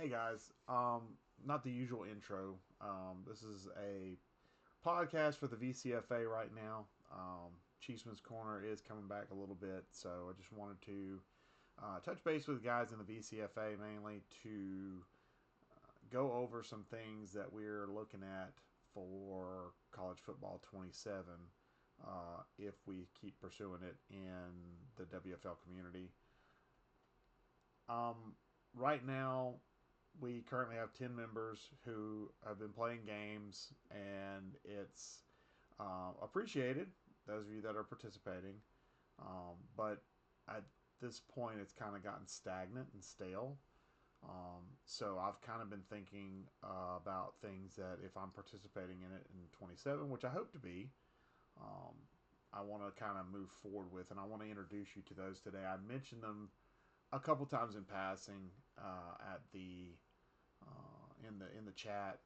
Hey guys, not the usual intro. This is a podcast for the VCFA right now. Chiefsman's Corner is coming back a little bit, so I just wanted to touch base with guys in the VCFA mainly to go over some things that we're looking at for college football 27 if we keep pursuing it in the WFL community. Um, right now, we currently have 10 members who have been playing games, and it's appreciated, those of you that are participating. But at this point, it's kind of gotten stagnant and stale. So I've kind of been thinking about things that if I'm participating in it in 27, which I hope to be, um, I want to kind of move forward with, and I want to introduce you to those today. I mentioned them a couple times in passing at the in the chat.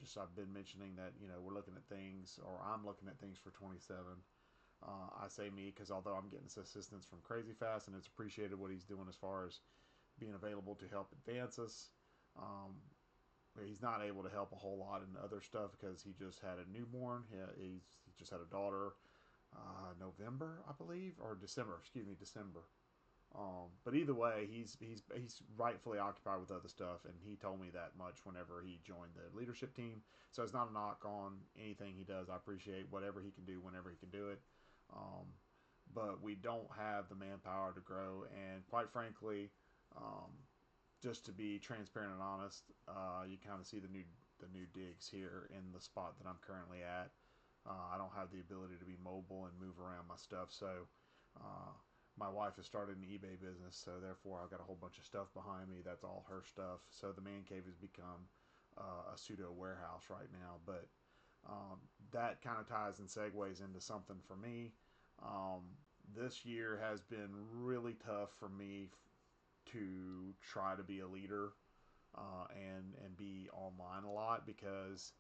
Just I've been mentioning that we're looking at things, or I'm looking at things for 27. I say me because although I'm getting assistance from Crazy Fast and it's appreciated what he's doing as far as being available to help advance us. Um, he's not able to help a whole lot in other stuff because he just had a newborn. He just had a daughter. November, I believe, or December. Excuse me, December. But either way, he's rightfully occupied with other stuff, and he told me that much whenever he joined the leadership team. So it's not a knock on anything he does. I appreciate whatever he can do whenever he can do it. Um, but we don't have the manpower to grow, and quite frankly, um, just to be transparent and honest, you kind of see the new digs here in the spot that I'm currently at. I don't have the ability to be mobile and move around my stuff, so uh, my wife has started an eBay business, so therefore I've got a whole bunch of stuff behind me. That's all her stuff. So the man cave has become a pseudo warehouse right now. But that kind of ties and segues into something for me. Um, this year has been really tough for me to try to be a leader and be online a lot because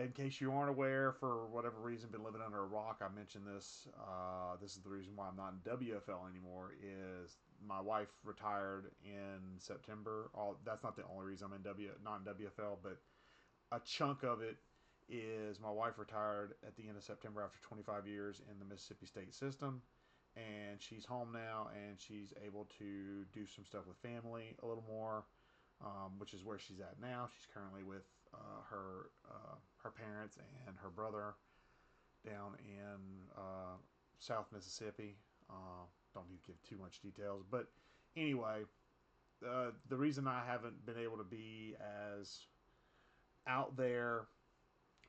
in case you aren't aware, for whatever reason, been living under a rock. I mentioned this. This is the reason why I'm not in WFL anymore. Is my wife retired in September. That's not the only reason I'm in not in WFL, but a chunk of it is my wife retired at the end of September after 25 years in the Mississippi State system, and she's home now and she's able to do some stuff with family a little more, which is where she's at now. She's currently with her parents and her brother down in South Mississippi. Don't need to give too much details, but anyway, the reason I haven't been able to be as out there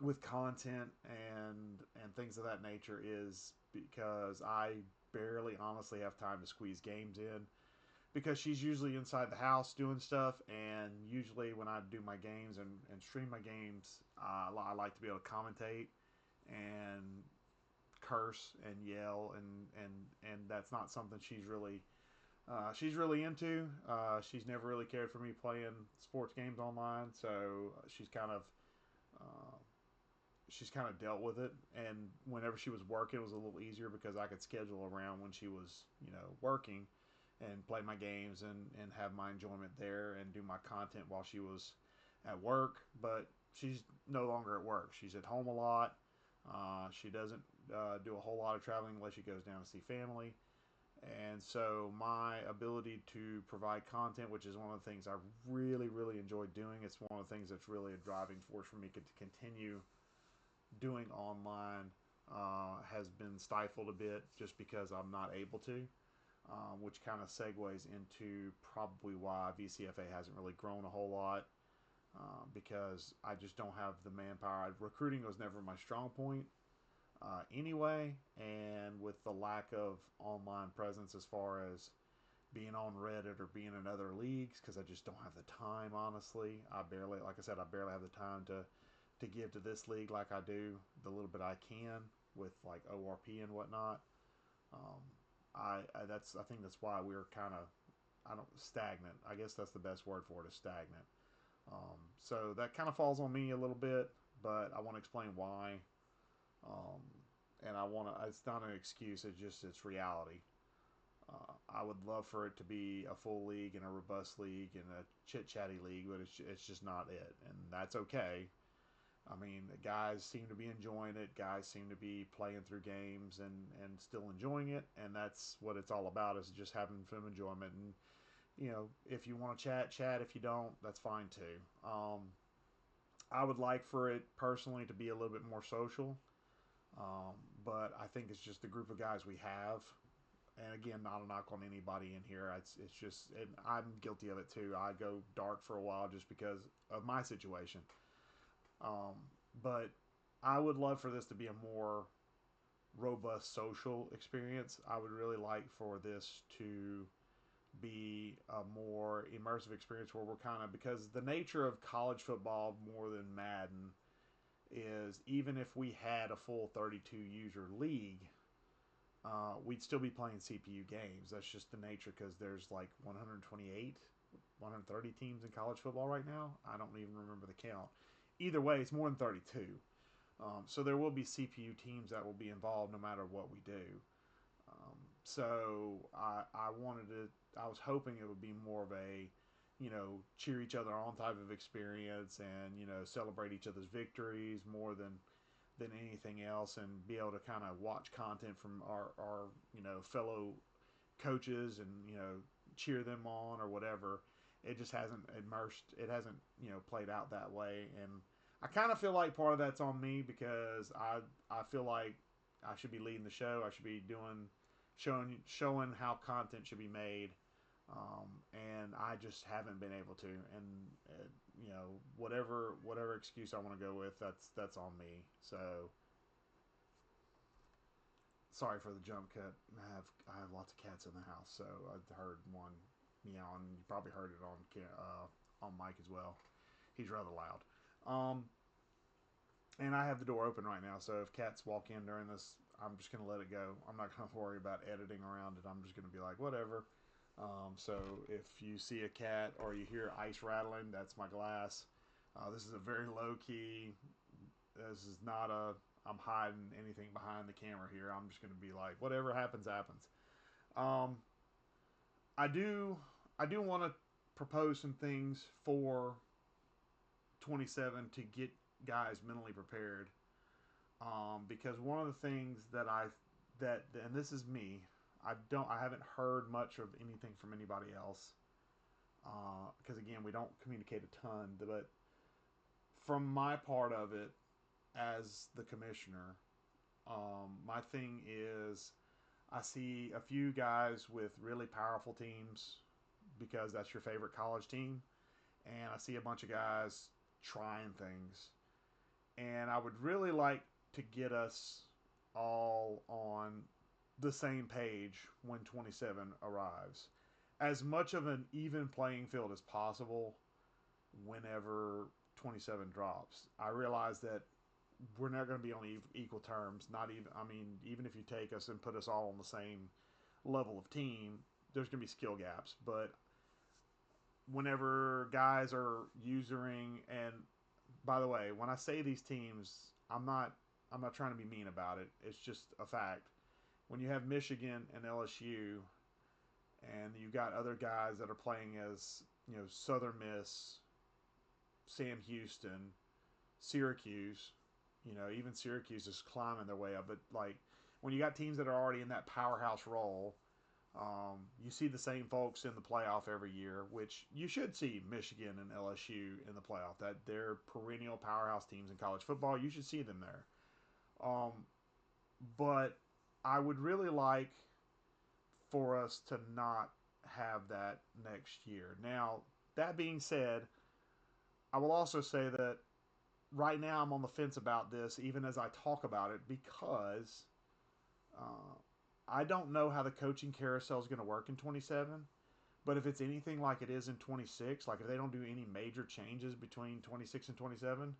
with content and things of that nature is because I barely honestly have time to squeeze games in because she's usually inside the house doing stuff, and usually when I do my games and stream my games, I like to be able to commentate and curse and yell, and that's not something she's really into. She's never really cared for me playing sports games online, so uh, she's kind of dealt with it. And whenever she was working, it was a little easier because I could schedule around when she was working and play my games and have my enjoyment there and do my content while she was at work. But she's no longer at work. She's at home a lot. She doesn't do a whole lot of traveling unless she goes down to see family. And so my ability to provide content, which is one of the things I really, really enjoy doing, it's one of the things that's really a driving force for me to continue doing online, has been stifled a bit just because I'm not able to, which kind of segues into probably why VCFA hasn't really grown a whole lot, because I just don't have the manpower. Recruiting was never my strong point anyway, and with the lack of online presence as far as being on Reddit or being in other leagues, because I just don't have the time. Honestly, like I said, I barely have the time to give to this league like I do the little bit I can with like ORP and whatnot. Um, I think that's why we're kind of I don't stagnant. I guess that's the best word for it is stagnant. So that kind of falls on me a little bit, but I want to explain why. Um, and I want to. It's not an excuse. It's reality. I would love for it to be a full league and a robust league and a chit chatty league, but it's just not it, and that's okay. I mean, the guys seem to be enjoying it. Guys seem to be playing through games and still enjoying it, and that's what it's all about, is just having some enjoyment. And if you want to chat, chat. If you don't, that's fine too. I would like for it personally to be a little bit more social, um, but I think it's just the group of guys we have. And again, not a knock on anybody in here. It's just, and I'm guilty of it too. I go dark for a while just because of my situation. Um, but I would love for this to be a more robust social experience. I would really like for this to be a more immersive experience where we're kind of, because the nature of college football more than Madden is, even if we had a full 32 user league, we'd still be playing CPU games. That's just the nature, because there's like 128, 130 teams in college football right now. I don't even remember the count. Either way, it's more than 32. So there will be CPU teams that will be involved no matter what we do. So I wanted to. I was hoping it would be more of a, cheer each other on type of experience, and celebrate each other's victories more than anything else, and be able to kind of watch content from our fellow coaches, and cheer them on or whatever. It just hasn't immersed. It hasn't played out that way, and I kind of feel like part of that's on me, because I feel like I should be leading the show. I should be showing how content should be made, and I just haven't been able to. And whatever excuse I want to go with, that's on me. So sorry for the jump cut. I have lots of cats in the house, so I heard one meow, and you probably heard it on mic as well. He's rather loud. And I have the door open right now, so if cats walk in during this, I'm just gonna let it go. I'm not gonna worry about editing around it. I'm just gonna be like, whatever. So if you see a cat or you hear ice rattling, that's my glass. This is a very low key. This is not a. I'm hiding anything behind the camera here. I'm just gonna be like, whatever happens, happens. Um, I do. I do want to propose some things for 27 to get guys mentally prepared. Because one of the things and this is me, I haven't heard much of anything from anybody else. Because again, we don't communicate a ton, but from my part of it as the commissioner, my thing is, I see a few guys with really powerful teams because that's your favorite college team, and I see a bunch of guys trying things, and I would really like to get us all on the same page when 27 arrives. As much of an even playing field as possible whenever 27 drops. I realize that we're not going to be on equal terms. Not even, I mean, even if you take us and put us all on the same level of team, there's going to be skill gaps. But whenever guys are usering, and by the way, when I say these teams, I'm not trying to be mean about it. It's just a fact. When you have Michigan and LSU, and you got other guys that are playing as Southern Miss, Sam Houston, Syracuse, even Syracuse is climbing their way up. But like when you got teams that are already in that powerhouse role, you see the same folks in the playoff every year, which you should see Michigan and LSU in the playoff. That they're perennial powerhouse teams in college football. You should see them there. Um, but I would really like for us to not have that next year. Now, that being said, I will also say that right now I'm on the fence about this, even as I talk about it, because uh, I don't know how the coaching carousel is going to work in 27. But if it's anything like it is in 26, like if they don't do any major changes between 26 and 27,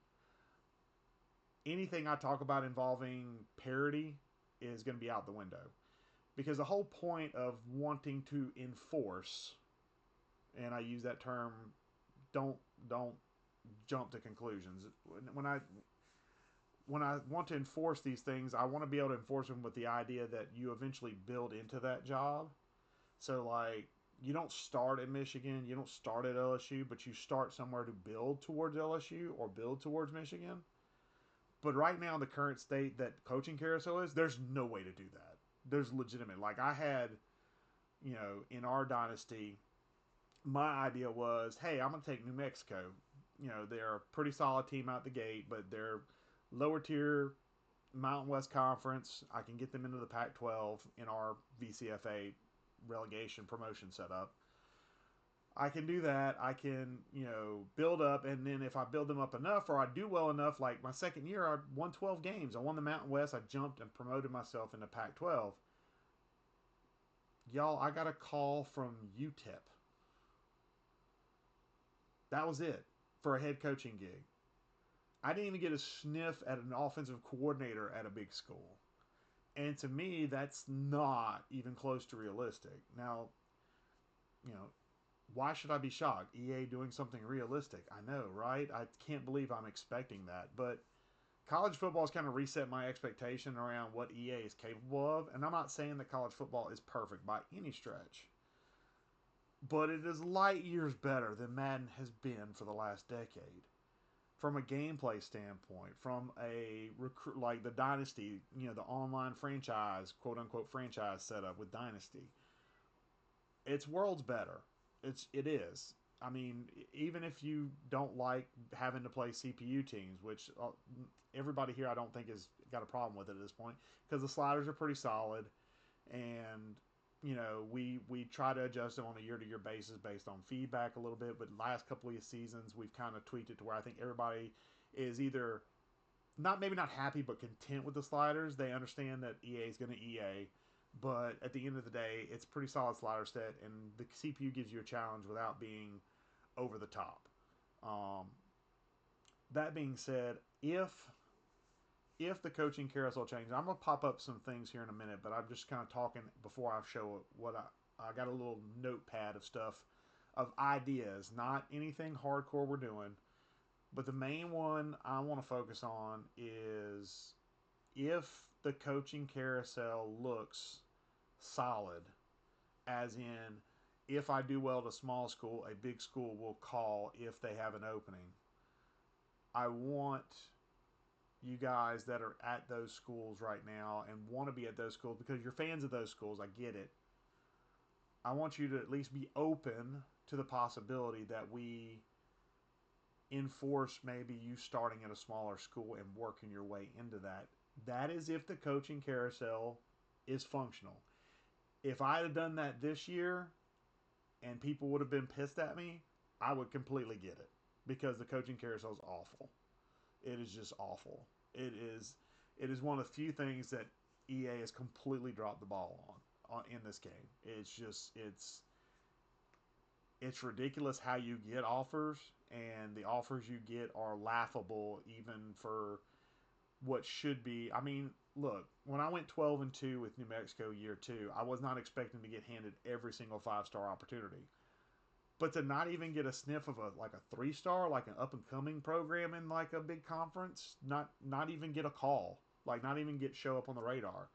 anything I talk about involving parity is going to be out the window. Because the whole point of wanting to enforce, and I use that term, don't don't jump to conclusions. When I when I want to enforce these things, I want to be able to enforce them with the idea that you eventually build into that job. So like you don't start at Michigan, you don't start at LSU, but you start somewhere to build towards LSU or build towards Michigan. But right now, in the current state that coaching carousel is, there's no way to do that. There's legitimate. Like I had, in our dynasty, my idea was, hey, I'm going to take New Mexico. They're a pretty solid team out the gate, but they're lower tier Mountain West Conference. I can get them into the Pac-12 in our VCFA relegation promotion setup. I can do that. I can, build up, and then if I build them up enough, or I do well enough, like my second year, I won 12 games. I won the Mountain West. I jumped and promoted myself into Pac-12. Y'all, I got a call from UTEP. That was it for a head coaching gig. I didn't even get a sniff at an offensive coordinator at a big school. And to me, that's not even close to realistic. Now, you know, why should I be shocked? EA doing something realistic. I know, right? I can't believe I'm expecting that. But college football has kind of reset my expectation around what EA is capable of. And I'm not saying that college football is perfect by any stretch. But it is light years better than Madden has been for the last decade. From a gameplay standpoint, from a recruit like the Dynasty, the online franchise, quote unquote franchise setup with Dynasty, it's worlds better. It is. I mean, even if you don't like having to play CPU teams, which everybody here I don't think has got a problem with it at this point, because the sliders are pretty solid, and we try to adjust them on a year to year basis based on feedback a little bit. But last couple of seasons, we've kind of tweaked it to where I think everybody is either maybe not happy, but content with the sliders. They understand that EA is going to EA, but at the end of the day, it's a pretty solid slider set, and the CPU gives you a challenge without being over the top. Um, that being said, if the coaching carousel changes, I'm gonna pop up some things here in a minute, but I'm just kind of talking before I show what I got a little notepad of stuff, of ideas, not anything hardcore we're doing, but the main one I want to focus on is if the coaching carousel looks solid, as in if I do well at a small school, a big school will call if they have an opening. I want you guys that are at those schools right now and want to be at those schools because you're fans of those schools, I get it. I want you to at least be open to the possibility that we enforce maybe you starting at a smaller school and working your way into that. That is if the coaching carousel is functional. If I had done that this year and people would have been pissed at me, I would completely get it because the coaching carousel is awful. It is just awful. It is one of the few things that EA has completely dropped the ball on in this game. It's ridiculous how you get offers, and the offers you get are laughable even for what should be. I mean, look, when I went 12-2 with New Mexico year 2, I was not expecting to get handed every single 5-star opportunity. But to not even get a sniff of a 3-star, like an up and coming program in like a big conference, not even get a call, like not even get show up on the radar.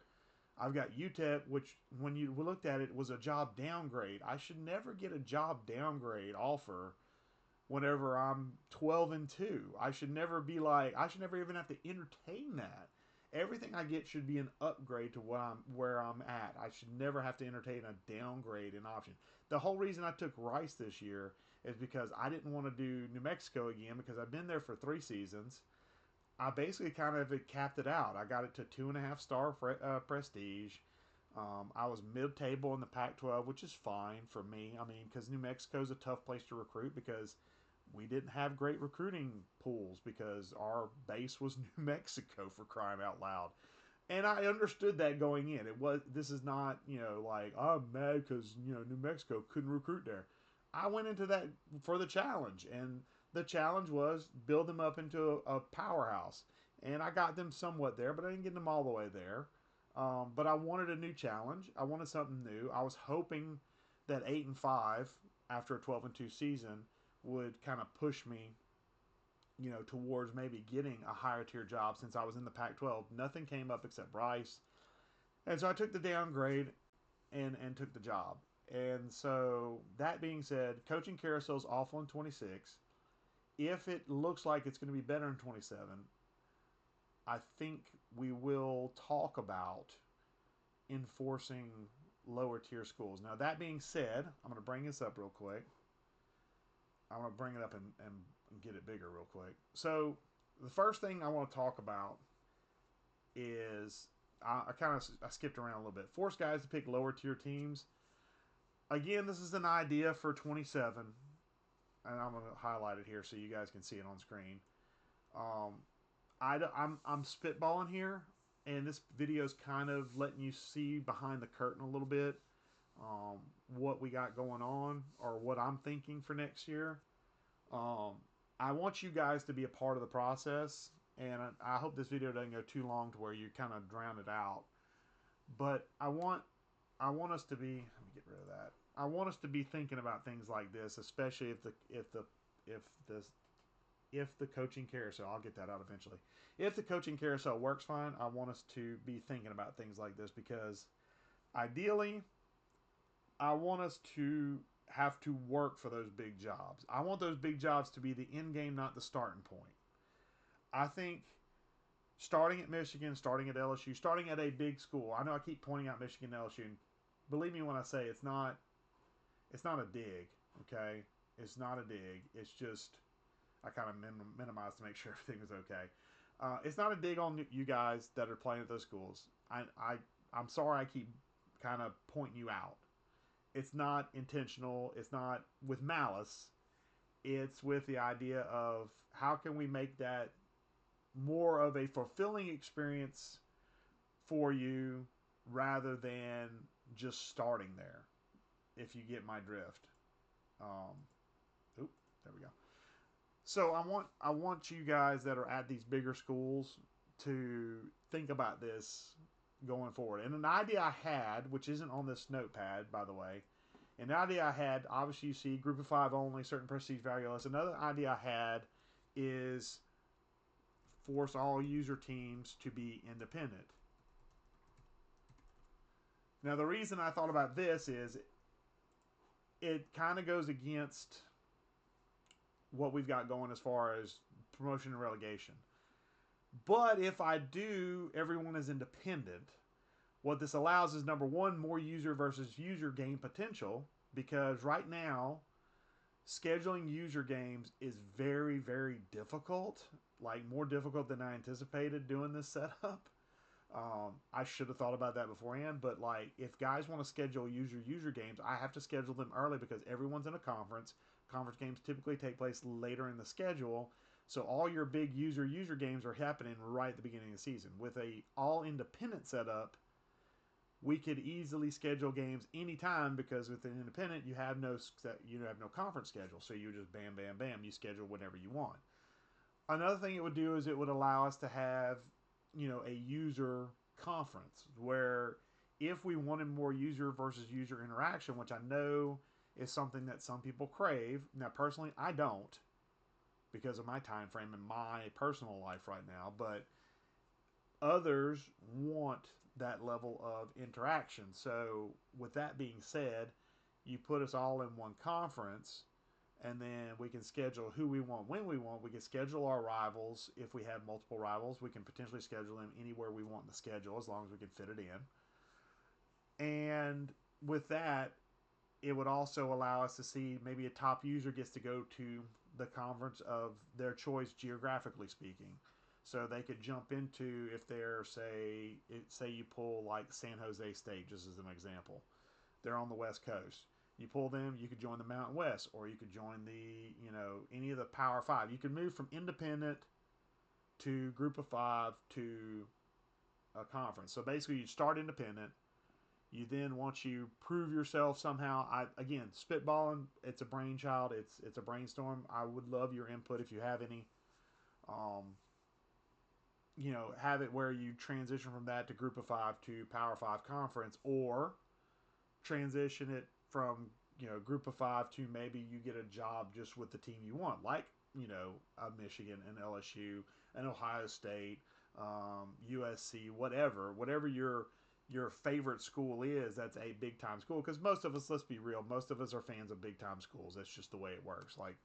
I've got UTEP, which when you looked at it was a job downgrade. I should never get a job downgrade offer whenever I'm 12-2. I should never even have to entertain that. Everything I get should be an upgrade to where I'm at. I should never have to entertain a downgrade in option. The whole reason I took Rice this year is because I didn't want to do New Mexico again because I've been there for 3 seasons. I basically kind of capped it out. I got it to 2.5-star prestige. I was mid-table in the Pac-12, which is fine for me. I mean, because New Mexico is a tough place to recruit because we didn't have great recruiting pools because our base was New Mexico, for crying out loud. And I understood that going in. This is not, like I'm mad because New Mexico couldn't recruit there. I went into that for the challenge, and the challenge was build them up into a powerhouse. And I got them somewhat there, but I didn't get them all the way there. But I wanted a new challenge. I wanted something new. I was hoping that 8-5 after a 12-2 season would kind of push me, towards maybe getting a higher tier job since I was in the Pac-12. Nothing came up except Bryce, and so I took the downgrade and took the job. And so that being said, coaching carousel's awful in 26. If it looks like it's going to be better in 27, I think we will talk about enforcing lower tier schools. Now, that being said, I'm going to bring this up real quick. I'm going to bring it up and get it bigger real quick. So, the first thing I want to talk about is I skipped around a little bit. Force guys to pick lower tier teams. Again, this is an idea for 27, and I'm going to highlight it here so you guys can see it on screen. Um, I'm spitballing here, and this video is kind of letting you see behind the curtain a little bit, what we got going on or what I'm thinking for next year. Um, I want you guys to be a part of the process, and I hope this video doesn't go too long to where you kind of drown it out. But I want us to be. Let me get rid of that. I want us to be thinking about things like this, especially if the if the coaching carousel, I'll get that out eventually. If the coaching carousel works fine, I want us to be thinking about things like this because ideally, I want us to have to work for those big jobs. I want those big jobs to be the end game, not the starting point. I think starting at Michigan, starting at LSU, starting at a big school. I know I keep pointing out Michigan and LSU. And believe me when I say it's not a dig, okay? It's not a dig. It's just I kind of minimize to make sure everything is okay. It's not a dig on you guys that are playing at those schools. I'm sorry I keep kind of pointing you out. It's not intentional. It's not with malice. It's with the idea of how can we make that more of a fulfilling experience for you rather than just starting there. If you get my drift. There we go. So I want you guys that are at these bigger schools to think about this going forward. And an idea I had, which isn't on this notepad, by the way, an idea I had, obviously you see group of 5 only, certain prestige value list. Another idea I had is force all user teams to be independent. Now the reason I thought about this is it kind of goes against what we've got going as far as promotion and relegation. But if I do everyone is independent, what this allows is number one, more user versus user game potential, because right now scheduling user games is very, very difficult, like more difficult than I anticipated doing this setup. I should have thought about that beforehand, but like if guys want to schedule user games, I have to schedule them early because everyone's in a conference. Conference games typically take place later in the schedule, so all your big user games are happening right at the beginning of the season. With a all independent setup, we could easily schedule games anytime because with an independent you have no conference schedule, so you just bam you schedule whenever you want. Another thing it would do is it would allow us to have a user conference where if we wanted more user versus user interaction, which I know is something that some people crave. Now, personally, I don't because of my time frame and my personal life right now, but others want that level of interaction. So, with that being said, you put us all in one conference and then we can schedule who we want when we want. We can schedule our rivals. If we have multiple rivals, we can potentially schedule them anywhere we want in the schedule as long as we can fit it in. And with that, it would also allow us to see maybe a top user gets to go to the conference of their choice geographically speaking. So they could jump into if they're say you pull like San Jose State just as an example. They're on the West Coast. You pull them, you could join the Mountain West, or you could join the any of the Power Five. You can move from independent to Group of Five to a conference. So basically, you start independent. You then, once you prove yourself somehow, again spitballing. It's a brainchild. It's a brainstorm. I would love your input if you have any. Um, have it where you transition from that to Group of Five to Power Five conference, or transition it from Group of Five to maybe you get a job just with the team you want, like Michigan and LSU and Ohio State, USC, whatever your your favorite school is, that's a big time school. Because most of us, let's be real, most of us are fans of big time schools. That's just the way it works. Like,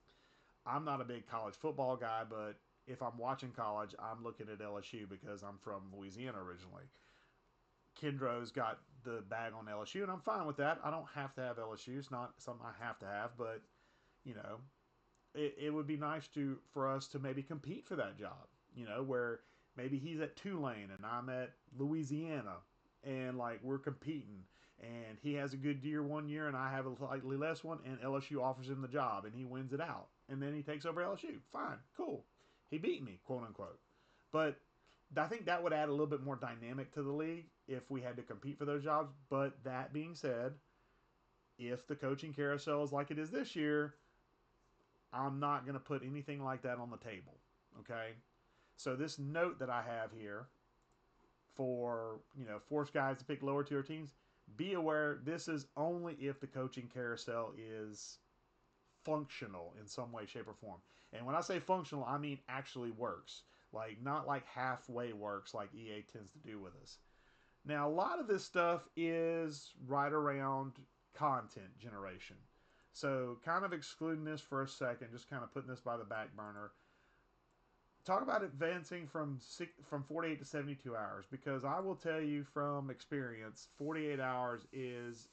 I'm not a big college football guy, but if I'm watching college, I'm looking at LSU because I'm from Louisiana originally. Kendrow's got the bag on LSU, and I'm fine with that. I don't have to have LSU. It's not something I have to have, but you know, it would be nice to for us to maybe compete for that job. Where maybe he's at Tulane and I'm at Louisiana, and like we're competing, and he has a good year one year and I have a slightly less one, and LSU offers him the job and he wins it out, and then he takes over LSU. Fine, cool. He beat me, quote unquote. But I think that would add a little bit more dynamic to the league if we had to compete for those jobs. But that being said, if the coaching carousel is like it is this year, I'm not going to put anything like that on the table. Okay? So this note that I have here for, force guys to pick lower tier teams, be aware this is only if the coaching carousel is functional in some way, shape, or form. And when I say functional, I mean actually works. Like, not like halfway works like EA tends to do with us. Now, a lot of this stuff is right around content generation. So, kind of excluding this for a second, just kind of putting this by the back burner. Talk about advancing from 48 to 72 hours, because I will tell you from experience, 48 hours is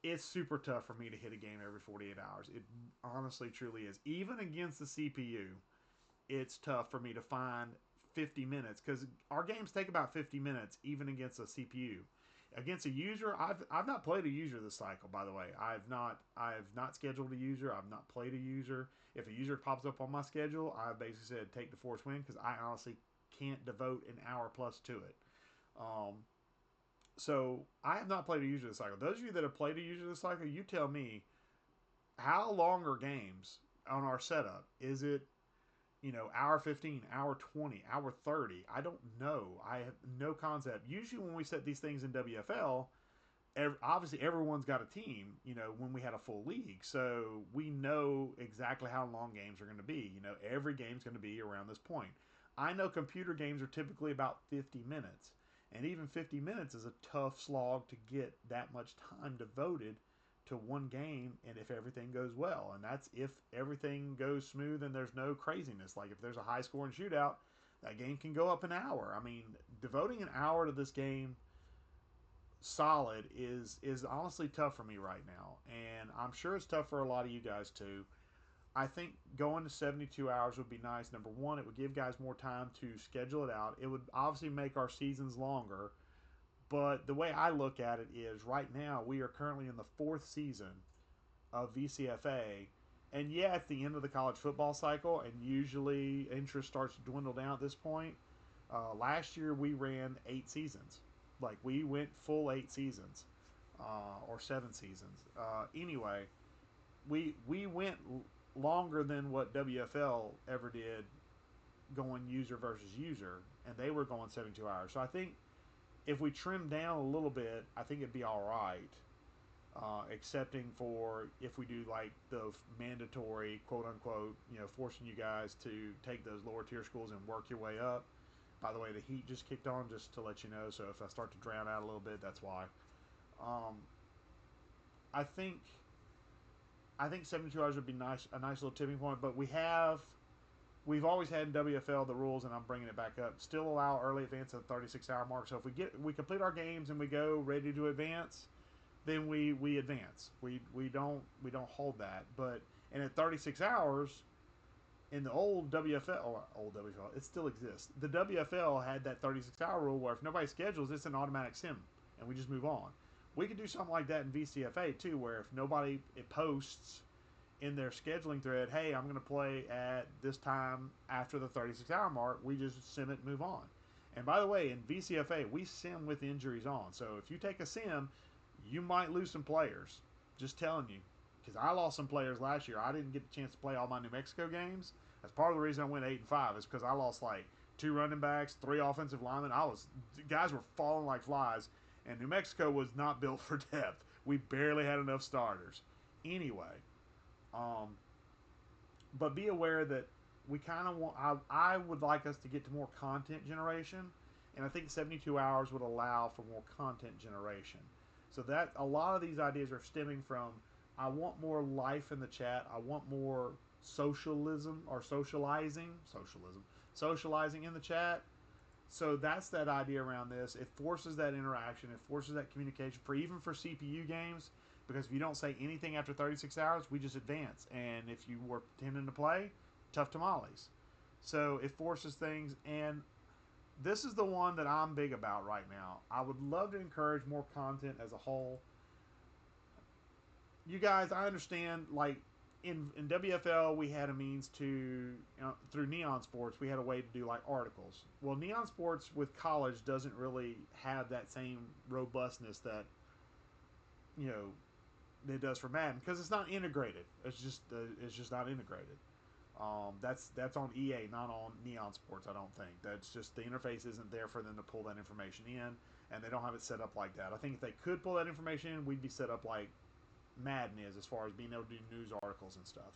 it's super tough for me to hit a game every 48 hours. It honestly truly is. Even against the CPU, it's tough for me to find 50 minutes, because our games take about 50 minutes even against a CPU. Against a user, I've not played a user this cycle. By the way, I've not scheduled a user. I've not played a user. If a user pops up on my schedule, I basically said take the force win, because I honestly can't devote an hour plus to it. Um, so I have not played a user this cycle. Those of you that have played a user this cycle, you tell me, how long are games on our setup? Is it hour 15, hour 20, hour 30? I don't know. I have no concept. Usually when we set these things in WFL, obviously everyone's got a team, when we had a full league. So we know exactly how long games are going to be. Every game's going to be around this point. I know computer games are typically about 50 minutes. And even 50 minutes is a tough slog to get that much time devoted to one game, and if everything goes well. And that's if everything goes smooth and there's no craziness. Like if there's a high scoring shootout, that game can go up an hour. I mean, devoting an hour to this game solid is honestly tough for me right now, and I'm sure it's tough for a lot of you guys too. I think going to 72 hours would be nice. Number one, it would give guys more time to schedule it out. It would obviously make our seasons longer, but the way I look at it is right now we are currently in the fourth season of VCFA. And yeah, it's the end of the college football cycle, and usually interest starts to dwindle down at this point. Last year we ran 8 seasons. Like we went full 8 seasons, or 7 seasons. Anyway, we went longer than what WFL ever did, going user versus user, and they were going 72 hours. So I think if we trim down a little bit, I think it'd be all right. Excepting for if we do like the mandatory, quote unquote, forcing you guys to take those lower tier schools and work your way up. By the way, the heat just kicked on, just to let you know. So if I start to drown out a little bit, that's why. Um, I think I think 72 hours would be nice, a nice little tipping point. But we've always had in WFL the rules, and I'm bringing it back up. Still allow early advance at the 36-hour mark. So if we complete our games and we go ready to advance, then we advance. We don't hold that. But and at 36 hours in the old WFL, old WFL, it still exists. The WFL had that 36-hour rule where if nobody schedules, it's an automatic sim, and we just move on. We could do something like that in VCFA too, where if nobody it posts in their scheduling thread, hey, I'm going to play at this time after the 36-hour mark, we just sim it and move on. And by the way, in VCFA, we sim with injuries on. So if you take a sim, you might lose some players. Just telling you. Because I lost some players last year. I didn't get the chance to play all my New Mexico games. That's part of the reason I went 8-5 is because I lost like 2 running backs, 3 offensive linemen. Guys were falling like flies, and New Mexico was not built for depth. We barely had enough starters. Anyway, um, but be aware that we kind of want. I would like us to get to more content generation, and I think 72 hours would allow for more content generation. So that a lot of these ideas are stemming from I want more life in the chat. I want more socialism or socializing in the chat. So that's that idea around this. It forces that interaction. It forces that communication for even for CPU games. Because if you don't say anything after 36 hours, we just advance. And if you were pretending to play, tough tamales. So it forces things. And this is the one that I'm big about right now. I would love to encourage more content as a whole. You guys, I understand, like, in WFL, we had a means to, through Neon Sports, we had a way to do, like, articles. Well, Neon Sports with college doesn't really have that same robustness that, you know, it does for Madden because it's not integrated. It's just not integrated. That's on EA, not on Neon Sports. I don't think that's just the interface isn't there for them to pull that information in, and they don't have it set up like that. I think if they could pull that information in, we'd be set up like Madden is as far as being able to do news articles and stuff.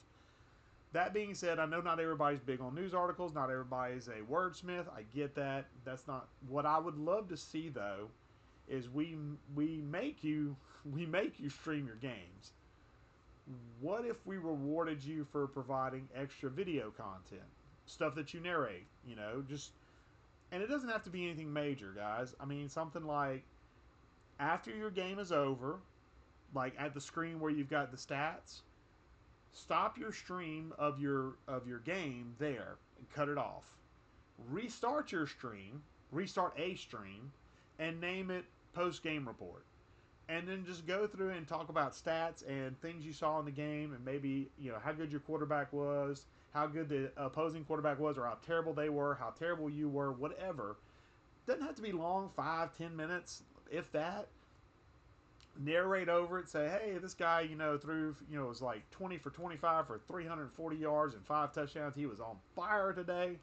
That being said, I know not everybody's big on news articles. Not everybody's a wordsmith. I get that. That's not what I would love to see though. Is we make you stream your games. What if we rewarded you for providing extra video content, stuff that you narrate? Just and it doesn't have to be anything major, guys. I mean, something like after your game is over, like at the screen where you've got the stats, stop your stream of your game there and cut it off. Restart your stream, restart a stream, and name it post game report. And then just go through and talk about stats and things you saw in the game, and maybe how good your quarterback was, how good the opposing quarterback was, or how terrible they were, how terrible you were, whatever. Doesn't have to be long, 5-10 minutes, if that. Narrate over it, say, hey, this guy, threw, was like 20 for 25 for 340 yards and 5 touchdowns. He was on fire today.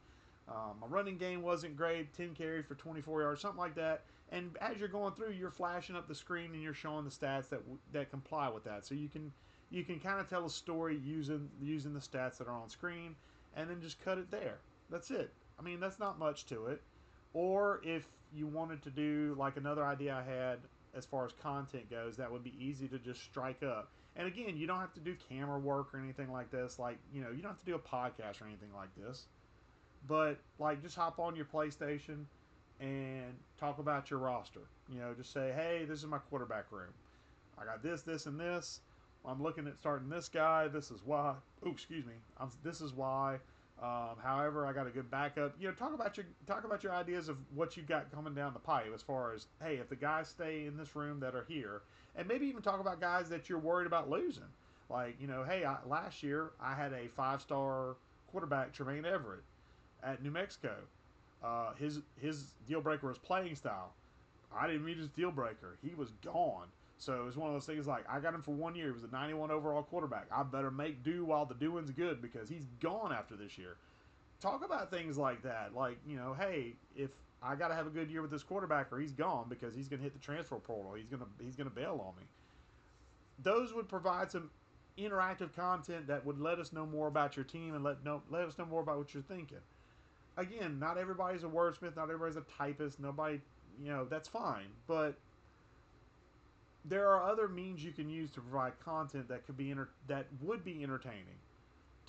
My running game wasn't great, 10 carries for 24 yards, something like that. And as you're going through, you're flashing up the screen and you're showing the stats that comply with that. So you can kind of tell a story using the stats that are on screen, and then just cut it there. That's it. I mean, that's not much to it. Or if you wanted to do like another idea I had as far as content goes, that would be easy to just strike up. And again, you don't have to do camera work or anything like this. Like, you don't have to do a podcast or anything like this. But like, just hop on your PlayStation and talk about your roster. Just say, hey, this is my quarterback room. I got this, this, and this. I'm looking at starting this guy. This is why. Oh, excuse me. This is why. However, I got a good backup. Talk about your ideas of what you got coming down the pipe as far as, hey, if the guys stay in this room that are here, and maybe even talk about guys that you're worried about losing. Like, hey, last year I had a 5-star quarterback, Tremaine Everett, at New Mexico. His deal breaker was playing style. I didn't meet his deal breaker. He was gone. So it was one of those things like, I got him for 1 year. He was a 91 overall quarterback. I better make do while the doing's good because he's gone after this year. Talk about things like that. Like, hey, if I got to have a good year with this quarterback or he's gone because he's going to hit the transfer portal. He's going to bail on me. Those would provide some interactive content that would let us know more about your team and let us know more about what you're thinking. Again, not everybody's a wordsmith. Not everybody's a typist. Nobody, that's fine. But there are other means you can use to provide content that that would be entertaining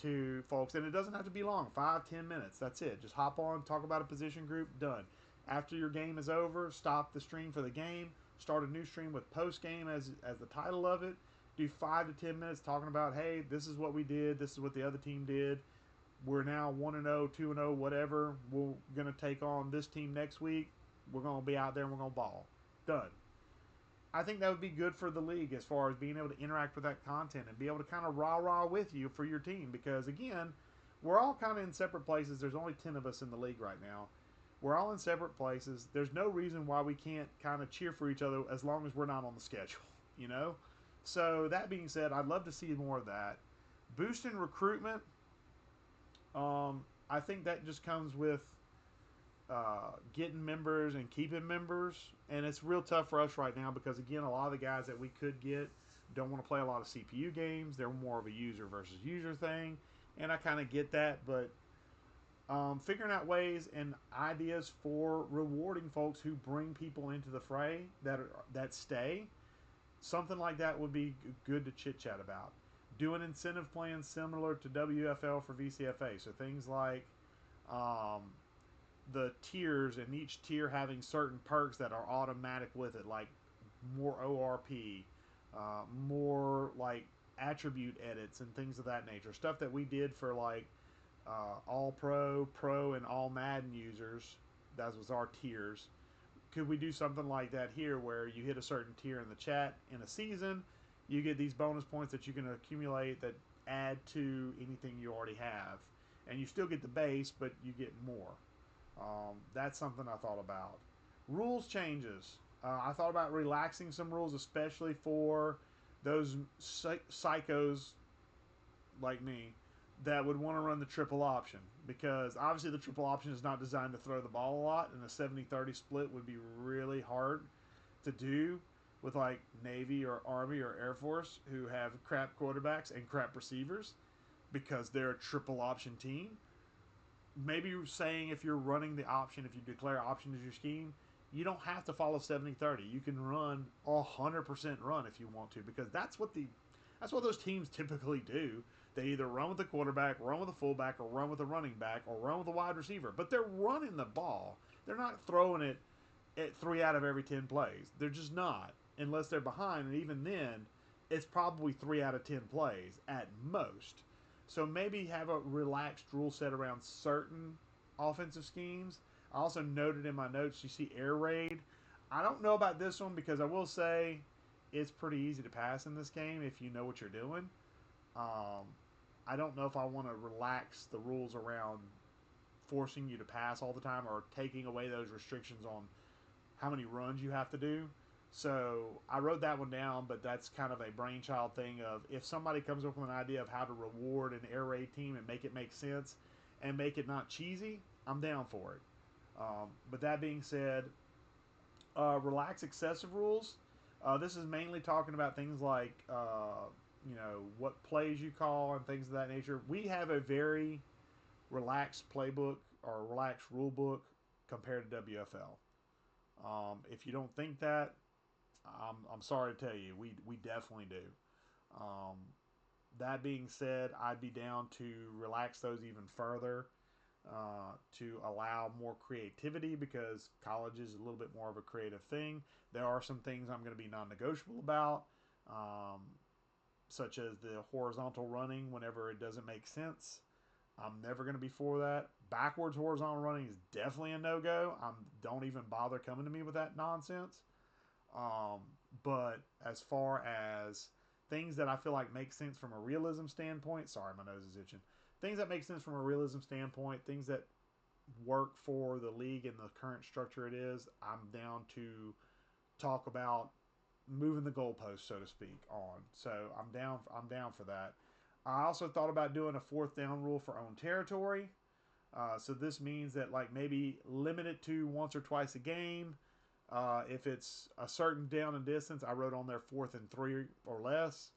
to folks, and it doesn't have to be long. 5-10 minutes. That's it. Just hop on, talk about a position group. Done. After your game is over, stop the stream for the game. Start a new stream with post game as the title of it. Do 5 to 10 minutes talking about, hey, this is what we did. This is what the other team did. We're now 1-0, 2-0, whatever. We're gonna take on this team next week. We're gonna be out there and we're gonna ball. Done. I think that would be good for the league as far as being able to interact with that content and be able to kind of rah-rah with you for your team. Because, again, we're all kind of in separate places. There's only 10 of us in the league right now. We're all in separate places. There's no reason why we can't kind of cheer for each other as long as we're not on the schedule, So, that being said, I'd love to see more of that. Boosting recruitment, I think that just comes with getting members and keeping members, and it's real tough for us right now because, again, a lot of the guys that we could get don't want to play a lot of CPU games. They're more of a user versus user thing, and I kind of get that, but Figuring out ways and ideas for rewarding folks who bring people into the fray that stay. Something like that would be good to chit chat about. Do an incentive plan similar to WFL for VCFA. So things like um, the tiers, and each tier having certain perks that are automatic with it, like more ORP, more like attribute edits and things of that nature. Stuff that we did for like All Pro, Pro, and All Madden users. That was our tiers. Could we do something like that here where you hit a certain tier in the chat in a season, you get these bonus points that you can accumulate that add to anything you already have, and you still get the base, but you get more. That's something I thought about. Rules changes. I thought about relaxing some rules, especially for those psychos like me that would want to run the triple option, because obviously the triple option is not designed to throw the ball a lot, and a 70-30 split would be really hard to do with like Navy or Army or Air Force, who have crap quarterbacks and crap receivers because they're a triple option team. Maybe you're saying if you're running the option, if you declare option as your scheme, you don't have to follow 70-30. You can run 100% run if you want to, because that's what those teams typically do. They either run with the quarterback, run with the fullback, or run with the running back, or run with the wide receiver. But they're running the ball. They're not throwing it at 3 out of every 10 plays. They're just not, unless they're behind. And even then, it's probably 3 out of 10 plays at most. So maybe have a relaxed rule set around certain offensive schemes. I also noted in my notes, you see air raid. I don't know about this one, because I will say it's pretty easy to pass in this game if you know what you're doing. Um, I don't know if I want to relax the rules around forcing you to pass all the time, or taking away those restrictions on how many runs you have to do. So I wrote that one down, but that's kind of a brainchild thing of, if somebody comes up with an idea of how to reward an air raid team and make it make sense and make it not cheesy, I'm down for it. But that being said, relax excessive rules. This is mainly talking about things like what plays you call and things of that nature. We have a very relaxed playbook or relaxed rule book compared to WFL. If you don't think that, I'm sorry to tell you, we definitely do. Um, that being said, I'd be down to relax those even further, to allow more creativity, because college is a little bit more of a creative thing. There are some things I'm going to be non negotiable about, um, such as the horizontal running whenever it doesn't make sense. I'm never going to be for that. Backwards horizontal running is definitely a no go. Don't even bother coming to me with that nonsense. Um, but as far as things that I feel like make sense from a realism standpoint, sorry, my nose is itching. Things that make sense from a realism standpoint, things that work for the league and the current structure it is, I'm down to talk about moving the goalpost, so to speak, on. So I'm down. I'm down for that. I also thought about doing a fourth down rule for own territory. So this means that like maybe limit it to once or twice a game. If it's a certain down and distance, I wrote on there 4th and 3 or less,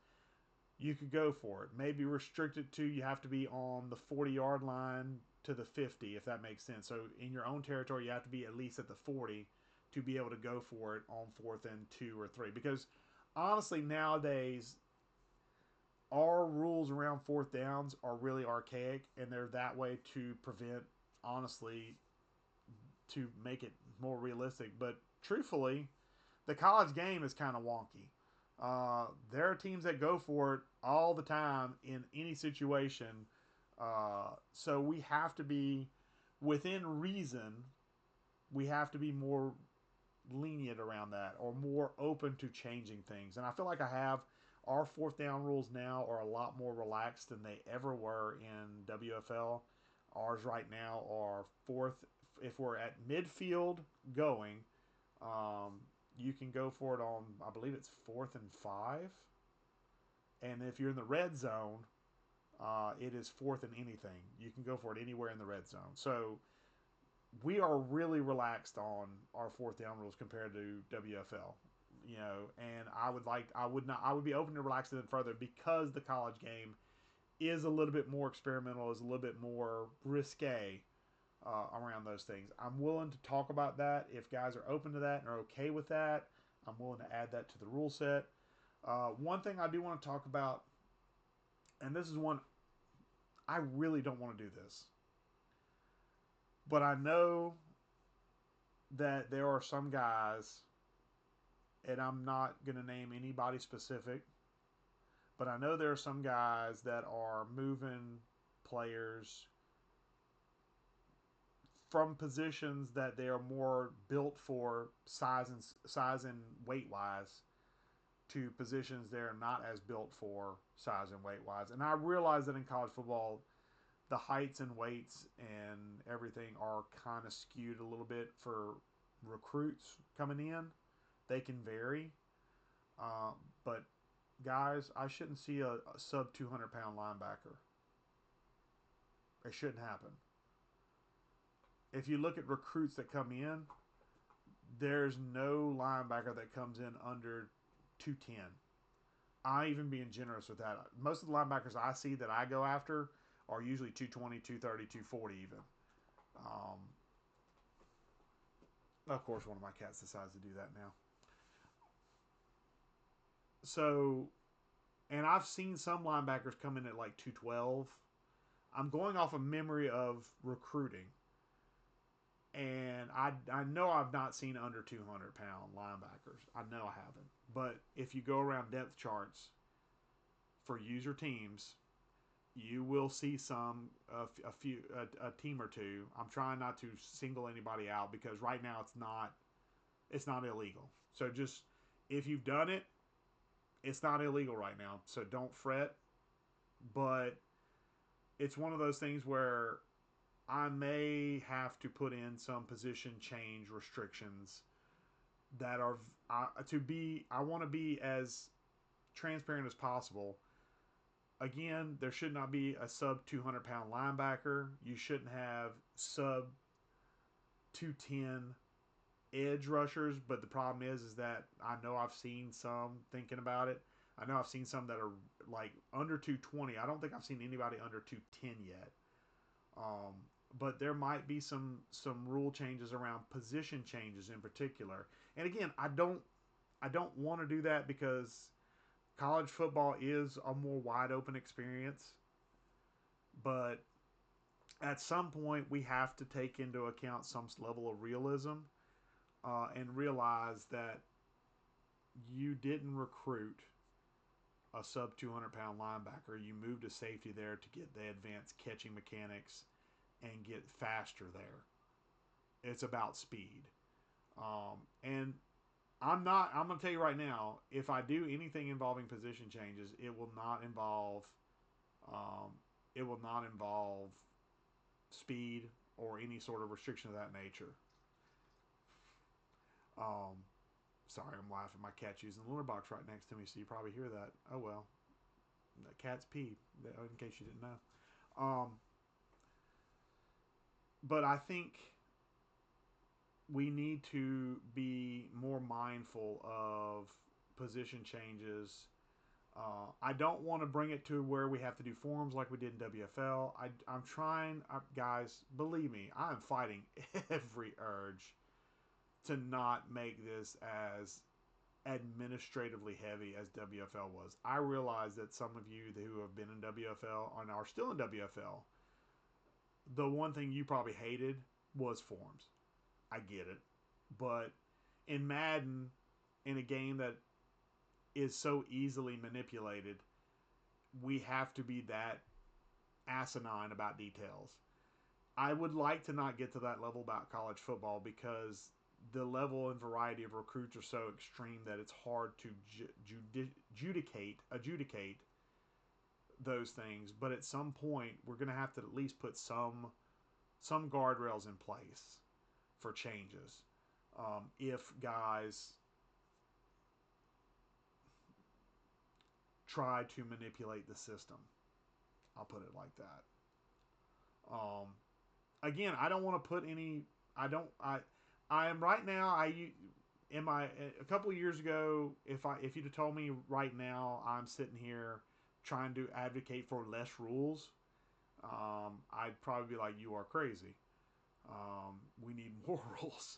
you could go for it. Maybe restrict it to, you have to be on the 40-yard line to the 50, if that makes sense. So in your own territory, you have to be at least at the 40 to be able to go for it on 4th and 2 or 3. Because honestly, nowadays, our rules around fourth downs are really archaic, and they're that way to prevent, honestly, to make it more realistic. But truthfully, the college game is kind of wonky. There are teams that go for it all the time in any situation. So we have to be, within reason, we have to be more lenient around that, or more open to changing things. And I feel like I have. Our fourth down rules now are a lot more relaxed than they ever were in WFL. Ours right now are fourth. If we're at midfield going, um, you can go for it on, I believe it's 4th and 5. And if you're in the red zone, it is 4th and anything. You can go for it anywhere in the red zone. So we are really relaxed on our fourth down rules compared to WFL. And I would be open to relaxing it further, because the college game is a little bit more experimental, is a little bit more risque around those things. I'm willing to talk about that if guys are open to that and are okay with that. I'm willing to add that to the rule set. One thing I do want to talk about, and this is one I really don't want to do this, but I know that there are some guys, and I'm not going to name anybody specific, but I know there are some guys that are moving players from positions that they are more built for size and weight wise to positions they're not as built for size and weight wise. And I realize that in college football, the heights and weights and everything are kind of skewed a little bit for recruits coming in. They can vary, uh, but guys, I shouldn't see a sub 200-pound linebacker. It shouldn't happen. If you look at recruits that come in, there's no linebacker that comes in under 210. I even being generous with that. Most of the linebackers I see that I go after are usually 220, 230, 240 even. Um, of course, one of my cats decides to do that now. So, and I've seen some linebackers come in at like 212. I'm going off of memory of recruiting. And I know I've not seen under 200-pound linebackers. I know I haven't. But if you go around depth charts for user teams, you will see a team or two. I'm trying not to single anybody out because right now it's not illegal. So just if you've done it, it's not illegal right now. So don't fret. But it's one of those things where I may have to put in some position change restrictions that are to be. I want to be as transparent as possible. Again, there should not be a sub 200-pound linebacker. You shouldn't have sub 210 edge rushers. But the problem is that I know I've seen some thinking about it. I know I've seen some that are like under 220. I don't think I've seen anybody under 210 yet. Um, but there might be some rule changes around position changes in particular. And again, I don't want to do that because college football is a more wide open experience. But at some point, we have to take into account some level of realism and realize that you didn't recruit a sub 200-pound linebacker. You moved a safety there to get the advanced catching mechanics and get faster there. It's about speed. And I'm going to tell you right now, if I do anything involving position changes, um, it will not involve speed or any sort of restriction of that nature. Um, Sorry, I'm laughing. My cat's using the litter box right next to me, so you probably hear that. Oh well, the cat's pee. In case you didn't know. But I think we need to be more mindful of position changes. I don't want to bring it to where we have to do forms like we did in WFL. I'm trying, guys, believe me, I'm fighting every urge to not make this as administratively heavy as WFL was. I realize that some of you who have been in WFL and are still in WFL, the one thing you probably hated was forms. I get it. But in Madden, in a game that is so easily manipulated, we have to be that asinine about details. I would like to not get to that level about college football because the level and variety of recruits are so extreme that it's hard to adjudicate those things. But at some point, we're going to have to at least put some guardrails in place for changes. If guys try to manipulate the system, I'll put it like that. Um, Again, I don't want to put any. I am right now. A couple of years ago, if you'd have told me right now, I'm sitting here trying to advocate for less rules, I'd probably be like, you are crazy. We need more rules.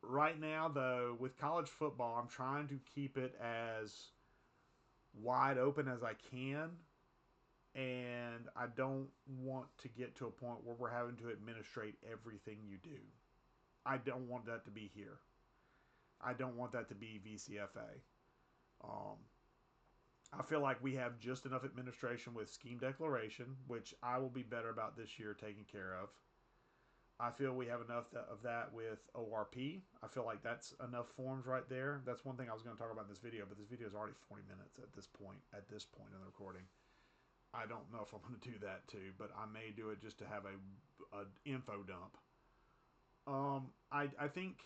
Right now, though, with college football, I'm trying to keep it as wide open as I can, and I don't want to get to a point where we're having to administrate everything you do. I don't want that to be here. I don't want that to be VCFA. I feel like we have just enough administration with scheme declaration, which I will be better about this year taking care of. I feel we have enough of that with ORP. I feel like that's enough forms right there. That's one thing I was going to talk about in this video, but this video is already 40 minutes at this point. At this point in the recording, I don't know if I'm going to do that too, but I may do it just to have a info dump. I think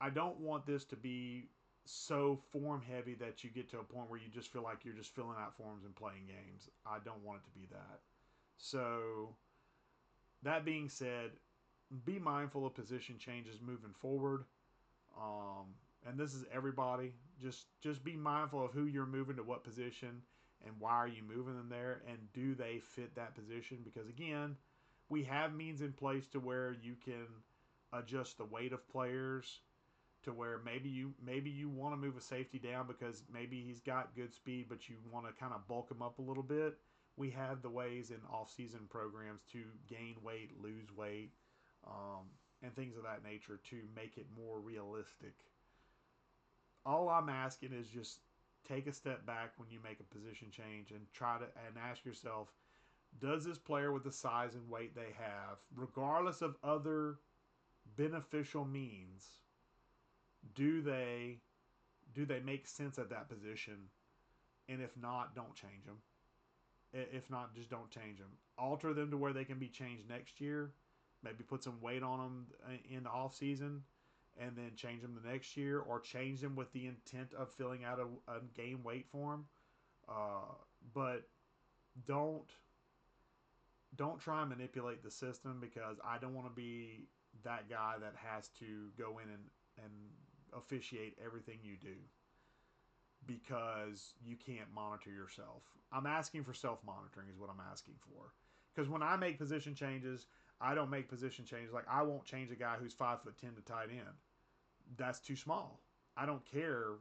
I don't want this to be so form heavy that you get to a point where you just feel like you're just filling out forms and playing games. I don't want it to be that. So that being said, be mindful of position changes moving forward. Um, and this is everybody. Just be mindful of who you're moving to what position and why are you moving them there, and do they fit that position? Because again, we have means in place to where you can adjust the weight of players to where maybe you want to move a safety down because maybe he's got good speed, but you want to kind of bulk him up a little bit. We have the ways in off-season programs to gain weight, lose weight, and things of that nature to make it more realistic. All I'm asking is just take a step back when you make a position change and try to and ask yourself, does this player with the size and weight they have, regardless of other beneficial means, do they make sense at that position? And if not, don't change them. If not, just don't change them. Alter them to where they can be changed next year. Maybe put some weight on them in the off season, and then change them the next year, or change them with the intent of filling out a game weight form. But don't try and manipulate the system, because I don't want to be that guy that has to go in and officiate everything you do because you can't monitor yourself. I'm asking for self-monitoring is what I'm asking for. Because when I make position changes, I don't make position changes. Like, I won't change a guy who's 5'10" to tight end. That's too small. I don't care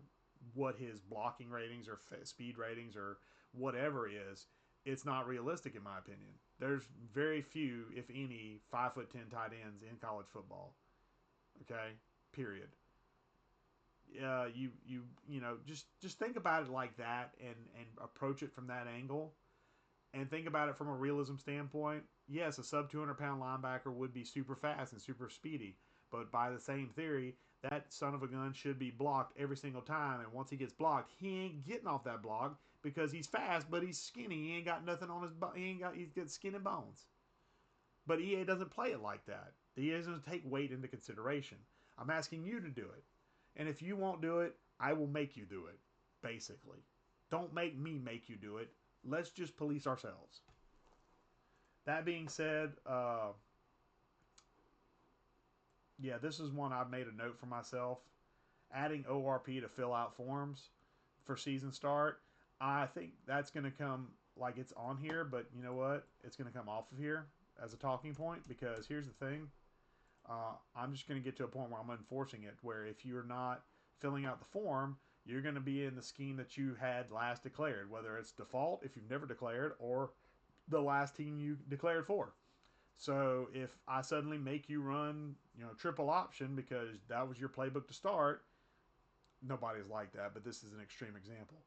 what his blocking ratings or speed ratings or whatever is. It's not realistic in my opinion. There's very few, if any, 5'10" tight ends in college football. Okay, period. Just think about it like that, and approach it from that angle, and think about it from a realism standpoint. Yes, a sub 200-pound linebacker would be super fast and super speedy, but by the same theory, that son of a gun should be blocked every single time. And once he gets blocked, he ain't getting off that block because he's fast, but he's skinny. He ain't got nothing on his. He's got skin and bones. But EA doesn't play it like that. EA doesn't take weight into consideration. I'm asking you to do it. And if you won't do it, I will make you do it, basically. Don't make me make you do it. Let's just police ourselves. That being said, yeah, this is one I've made a note for myself. Adding ORP to fill out forms for season start, I think that's going to come, like, it's on here, but you know what? It's going to come off of here as a talking point, because here's the thing. I'm just going to get to a point where I'm enforcing it, where if you're not filling out the form, you're going to be in the scheme that you had last declared, whether it's default if you've never declared, or the last team you declared for. So if I suddenly make you run, triple option because that was your playbook to start, nobody's like that, but this is an extreme example.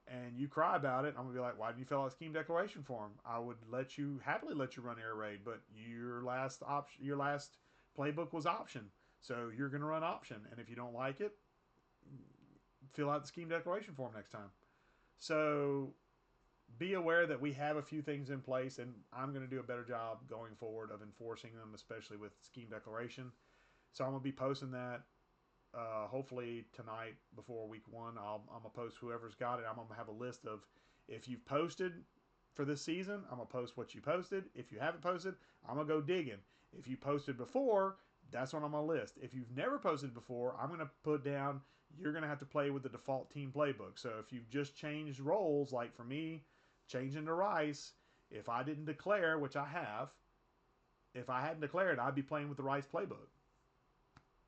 And you cry about it, I'm gonna be like, why didn't you fill out a scheme declaration form? I would happily let you run air raid, but your last playbook was option, so you're gonna run option. And if you don't like it, fill out the scheme declaration form next time. So be aware that we have a few things in place, and I'm going to do a better job going forward of enforcing them, especially with scheme declaration. So I'm going to be posting that hopefully tonight before week 1. I'm going to post whoever's got it. I'm going to have a list of, if you've posted for this season, I'm going to post what you posted. If you haven't posted, I'm going to go digging. If you posted before, that's what I'm going to list. If you've never posted before, I'm going to put down, you're going to have to play with the default team playbook. So if you've just changed roles, like for me, changing to Rice, if I didn't declare, which I have, If I hadn't declared, I'd be playing with the Rice playbook,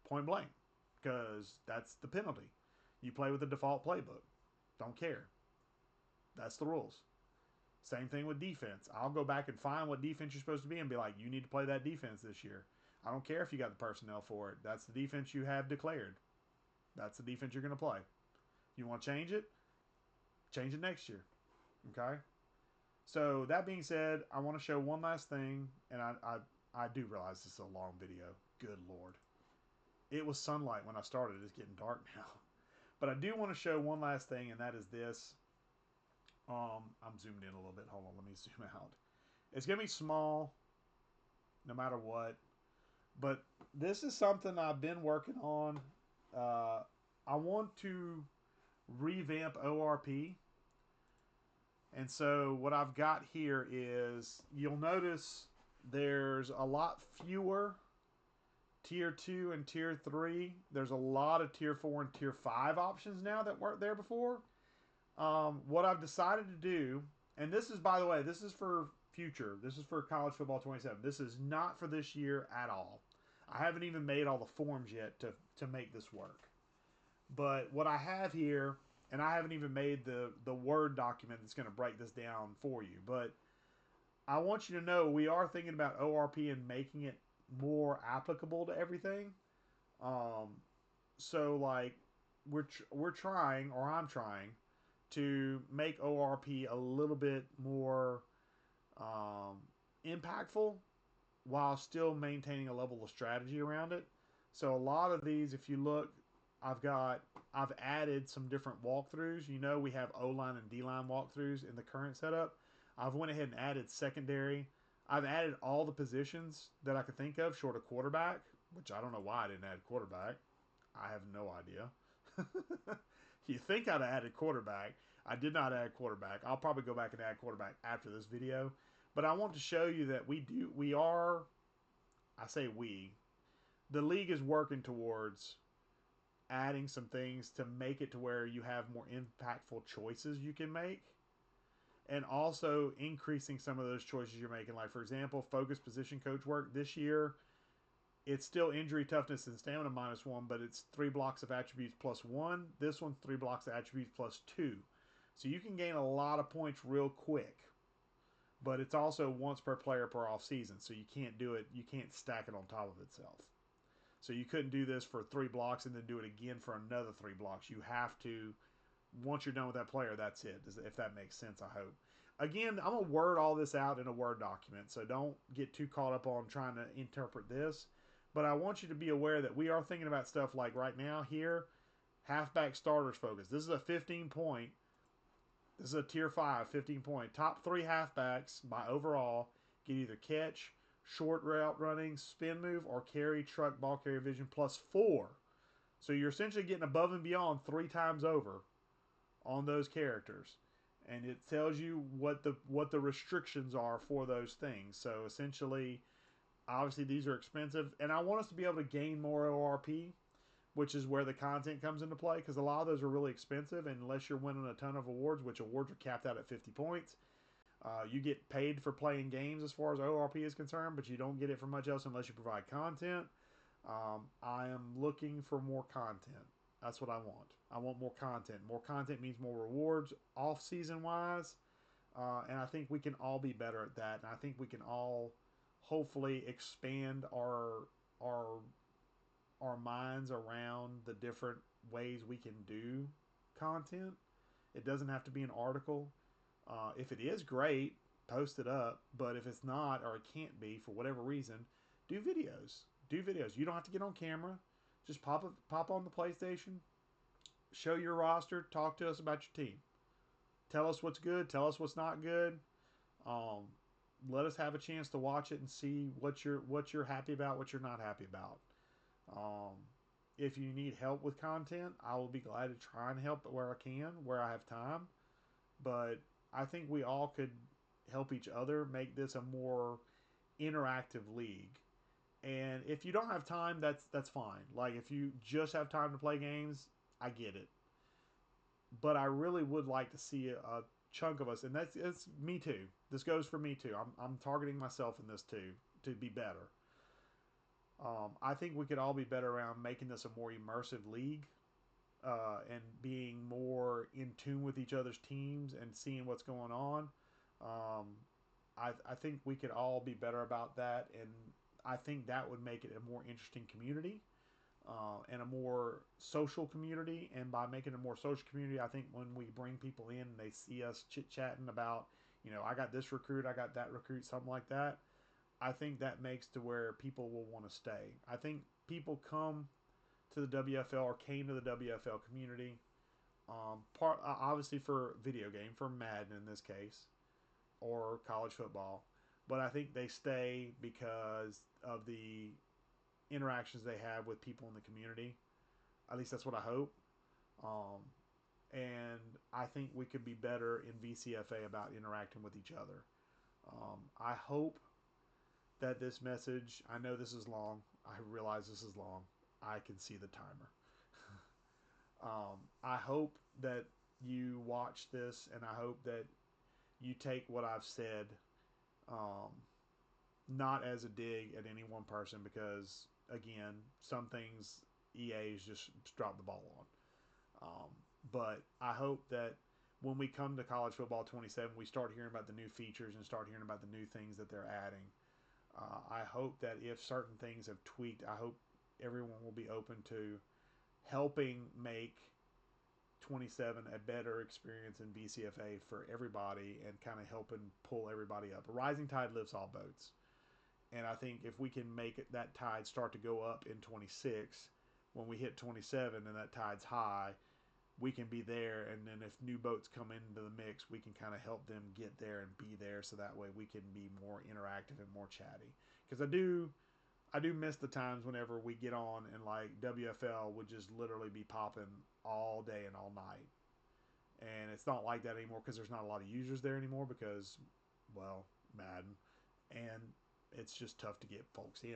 point blank, because that's the penalty. You play with the default playbook. Don't care. That's the rules. Same thing with defense. I'll go back and find what defense you're supposed to be and be like, you need to play that defense this year. I don't care if you got the personnel for it. That's the defense you have declared. That's the defense you're going to play. You want to change it? Change it next year. Okay? So that being said, I want to show one last thing, and I do realize this is a long video. Good Lord. It was sunlight when I started. It's getting dark now. But I do want to show one last thing, and that is this. I'm zoomed in a little bit. Hold on, let me zoom out. It's going to be small, no matter what. But this is something I've been working on. I want to revamp ORP. And so what I've got here is, you'll notice there's a lot fewer Tier 2 and Tier 3. There's a lot of Tier 4 and Tier 5 options now that weren't there before. What I've decided to do, and this is, by the way, this is for future. This is for College Football 27. This is not for this year at all. I haven't even made all the forms yet to make this work. But what I have here, and I haven't even made the Word document that's going to break this down for you. But I want you to know we are thinking about ORP and making it more applicable to everything. So like we're trying, or I'm trying, to make ORP a little bit more impactful while still maintaining a level of strategy around it. So a lot of these, if you look, I've added some different walkthroughs. You know, we have O-line and D-line walkthroughs in the current setup. I've went ahead and added secondary. I've added all the positions that I could think of short of quarterback, which I don't know why I didn't add quarterback. I have no idea. You think I'd have added quarterback. I did not add quarterback. I'll probably go back and add quarterback after this video. But I want to show you that I say we, the league is working towards adding some things to make it to where you have more impactful choices you can make, and also increasing some of those choices you're making. Like, for example, focus position coach work this year, it's still injury toughness and stamina -1, but it's 3 blocks of attributes +1. This one's 3 blocks of attributes +2. So you can gain a lot of points real quick, but it's also once per player per off season. So you can't do it. You can't stack it on top of itself. So you couldn't do this for 3 blocks and then do it again for another 3 blocks. You have to, once you're done with that player, that's it. If that makes sense, I hope. Again, I'm going to word all this out in a Word document, so don't get too caught up on trying to interpret this. But I want you to be aware that we are thinking about stuff like right now here, halfback starters focus. This is a 15-point. This is a Tier 5, 15-point. Top 3 halfbacks by overall get either catch, short route running, spin move, or carry, truck, ball carrier vision +4. So you're essentially getting above and beyond 3 times over on those characters. And it tells you what the restrictions are for those things. So essentially, obviously these are expensive. And I want us to be able to gain more ORP, which is where the content comes into play, because a lot of those are really expensive, and unless you're winning a ton of awards, which awards are capped out at 50 points. You get paid for playing games as far as ORP is concerned, but you don't get it for much else unless you provide content. I am looking for more content. That's what I want. I want more content. More content means more rewards off-season wise, and I think we can all be better at that. And I think we can all hopefully expand our minds around the different ways we can do content. It doesn't have to be an article. If it is, great, post it up. But if it's not, or it can't be for whatever reason, do videos. Do videos. You don't have to get on camera. Just pop on the PlayStation, show your roster, talk to us about your team. Tell us what's good. Tell us what's not good. Let us have a chance to watch it and see what you're happy about, what you're not happy about. If you need help with content, I will be glad to try and help where I can, where I have time. But I think we all could help each other make this a more interactive league. And if you don't have time, that's fine. Like, if you just have time to play games, I get it. But I really would like to see chunk of us, and it's me too. This goes for me too. I'm targeting myself in this too to be better. I think we could all be better around making this a more immersive league, and being more in tune with each other's teams and seeing what's going on. Um, I think we could all be better about that, and I think that would make it a more interesting community, and a more social community. And by making it a more social community, I think when we bring people in and they see us chit chatting about, I got this recruit, I got that recruit, something like that. I think that makes to where people will want to stay. I think people come to the WFL or came to the WFL community, obviously for video game, for Madden in this case, or college football, but I think they stay because of the interactions they have with people in the community. At least that's what I hope. Um, and I think we could be better in VCFA about interacting with each other. I hope that this message, I know this is long. I realize this is long. I can see the timer. I hope that you watch this, and I hope that you take what I've said, um, not as a dig at any one person, because again, some things EA's just dropped the ball on. But I hope that when we come to college football 27, we start hearing about the new features and start hearing about the new things that they're adding. I hope that if certain things have tweaked, I hope everyone will be open to helping make 27 a better experience in VCFA for everybody, and kind of helping pull everybody up. A rising tide lifts all boats. And I think if we can make that tide start to go up in 26, when we hit 27 and that tide's high, we can be there. And then if new boats come into the mix, we can kind of help them get there and be there, so that way we can be more interactive and more chatty. Because I do miss the times whenever we get on and like WFL would just literally be popping all day and all night. And it's not like that anymore because there's not a lot of users there anymore because, well, Madden. And it's just tough to get folks in.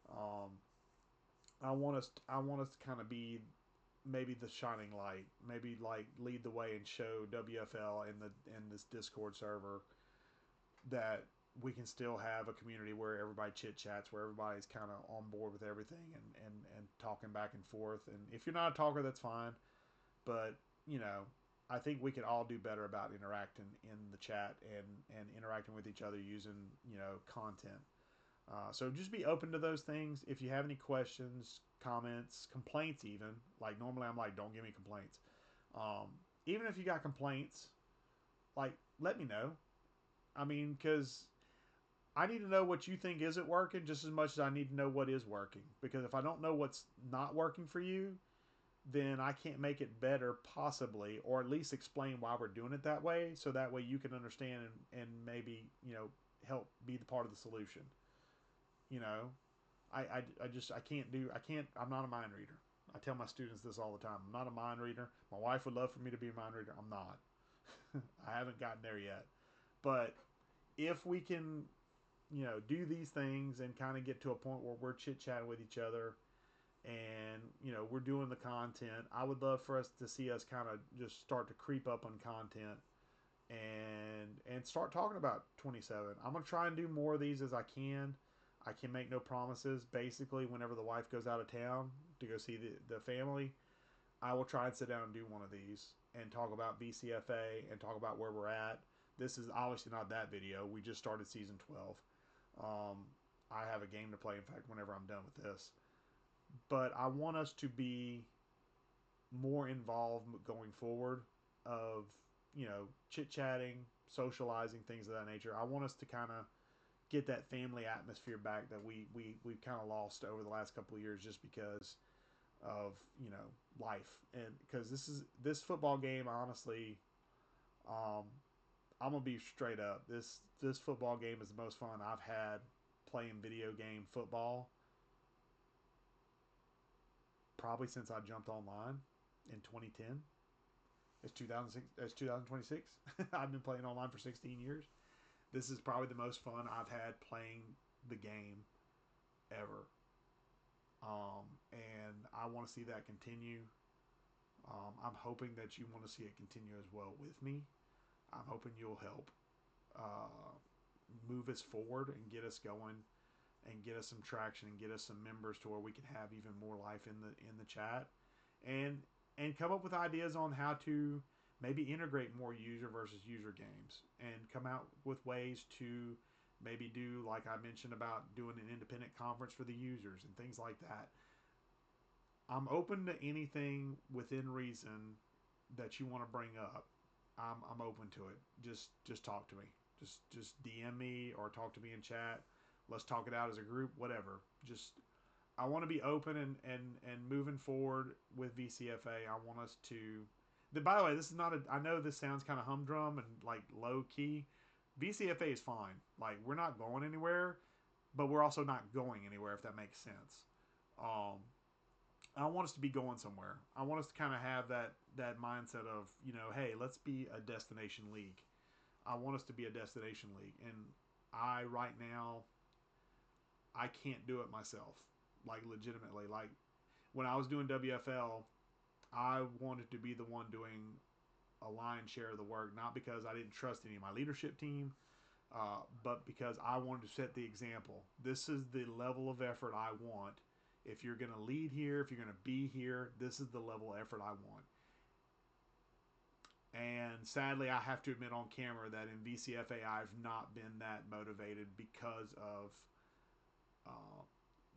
Um, I want us to kind of be maybe the shining light, maybe like lead the way and show WFL in this Discord server that we can still have a community where everybody chit chats, where everybody's kind of on board with everything, and talking back and forth. And if you're not a talker, that's fine. But I think we could all do better about interacting in the chat, and interacting with each other using content. So just be open to those things. If you have any questions, comments, complaints, even like normally I'm like, don't give me complaints. Um, Even if you got complaints, like let me know. I mean, because I need to know what you think isn't working just as much as I need to know what is working. Because if I don't know what's not working for you, then I can't make it better possibly, or at least explain why we're doing it that way, so that way you can understand, and maybe help be the part of the solution. You know, I can't I'm not a mind reader. I tell my students this all the time. I'm not a mind reader. My wife would love for me to be a mind reader. I'm not. I haven't gotten there yet. But if we can, do these things and kind of get to a point where we're chit chatting with each other, and we're doing the content, I would love for us to see us kind of just start to creep up on content, and start talking about 27. I'm gonna try and do more of these as I can. I can make no promises. Basically, whenever the wife goes out of town to go see the family, I will try and sit down and do one of these and talk about VCFA and talk about where we're at. This is obviously not that video. We just started season 12. Um, I have a game to play, in fact, whenever I'm done with this. But I want us to be more involved going forward, of chit chatting, socializing, things of that nature. I want us to kind of get that family atmosphere back that we've kind of lost over the last couple of years, just because of life. And because this football game, honestly, um, I'm gonna be straight up, this football game is the most fun I've had playing video game football probably since I jumped online in 2010. It's 2006. It's 2026. I've been playing online for 16 years. This is probably the most fun I've had playing the game ever. And I want to see that continue. I'm hoping that you want to see it continue as well with me. I'm hoping you'll help move us forward and get us going and get us some traction and get us some members to where we can have even more life in the chat and come up with ideas on how to maybe integrate more user versus user games and come out with ways to maybe do, like I mentioned about doing an independent conference for the users and things like that. I'm open to anything within reason that you want to bring up. I'm open to it. Just talk to me. Just DM me or talk to me in chat. Let's talk it out as a group. Whatever. Just I want to be open and moving forward with VCFA. I want us to. By the way, this is not a. I know this sounds kind of humdrum and like low key. VCFA is fine. Like we're not going anywhere, but we're also not going anywhere. If that makes sense. Um, I want us to be going somewhere. I want us to kind of have that mindset of, hey, let's be a destination league. I want us to be a destination league, and I right now I can't do it myself. Like legitimately, like when I was doing WFL, I wanted to be the one doing a lion's share of the work, not because I didn't trust any of my leadership team, but because I wanted to set the example. This is the level of effort I want. If you're going to lead here, if you're going to be here, this is the level of effort I want. And sadly, I have to admit on camera that in VCFA, I've not been that motivated because of uh,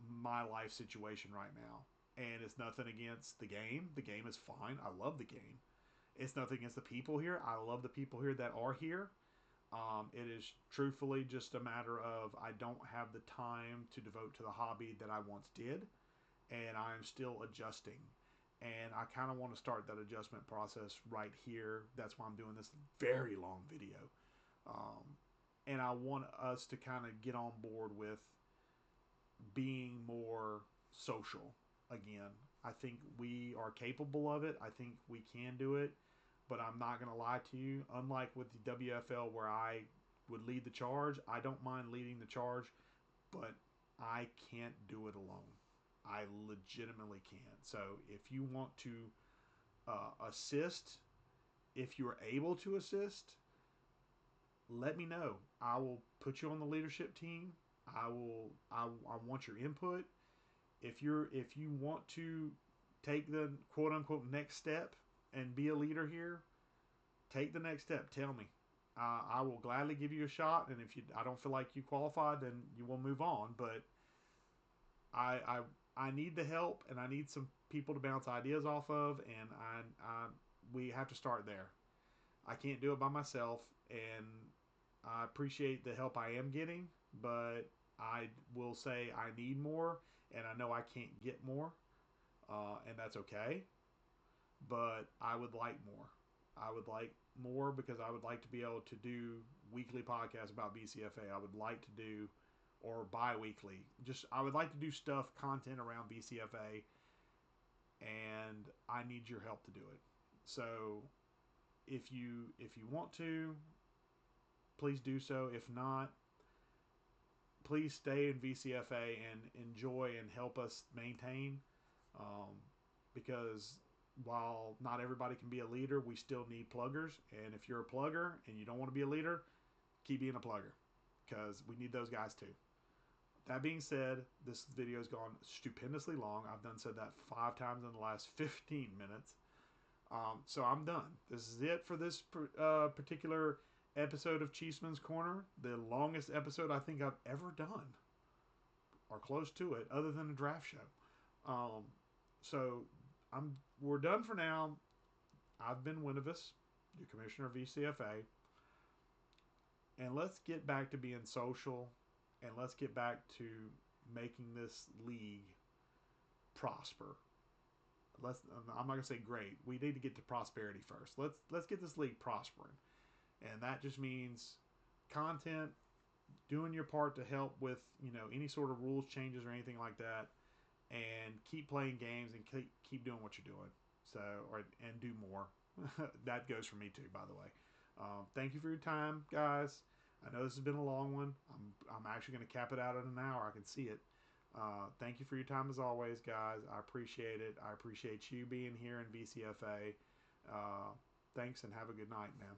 my life situation right now. And it's nothing against the game. The game is fine. I love the game. It's nothing against the people here. I love the people here that are here. It is truthfully just a matter of I don't have the time to devote to the hobby that I once did, and I'm still adjusting. And I kind of want to start that adjustment process right here. That's why I'm doing this very long video. Um, and I want us to kind of get on board with being more social again. I think we are capable of it. I think we can do it. But I'm not going to lie to you. Unlike with the WFL where I would lead the charge, I don't mind leading the charge, but I can't do it alone. I legitimately can't. So if you want to assist, if you're able to assist, let me know. I will put you on the leadership team. I want your input. If you want to take the quote unquote next step and be a leader here, take the next step. Tell me. I will gladly give you a shot. And if I don't feel like you qualified, then you will move on. But I, I, I need the help, and I need some people to bounce ideas off of, and we have to start there. I can't do it by myself, and I appreciate the help I am getting, but I will say I need more, and I know I can't get more, and that's okay. But I would like more. I would like more because I would like to be able to do weekly podcasts about BCFA. I would like to do, or bi-weekly. Just I would like to do stuff, content around BCFA, and I need your help to do it. So if you want to, please do so. If not, please stay in VCFA and enjoy and help us maintain. Um, because while not everybody can be a leader, we still need pluggers. And if you're a plugger and you don't want to be a leader, keep being a plugger because we need those guys too. That being said, this video has gone stupendously long. I've done said that 5 times in the last 15 minutes. So I'm done. This is it for this particular episode of Chiefsman's Corner. The longest episode I think I've ever done, or close to it, other than a draft show. So we're done for now. I've been Winuvas, your commissioner of VCFA, and let's get back to being social, and let's get back to making this league prosper. I'm not gonna say great. We need to get to prosperity first. Let's get this league prospering, and that just means content, doing your part to help with any sort of rules changes or anything like that, and keep playing games and keep doing what you're doing. So and do more. That goes for me too, by the way. Thank you for your time, guys. I know this has been a long one. I'm actually going to cap it out at an hour. I can see it. Thank you for your time as always, guys. I appreciate it. I appreciate you being here in VCFA. Thanks and have a good night, man.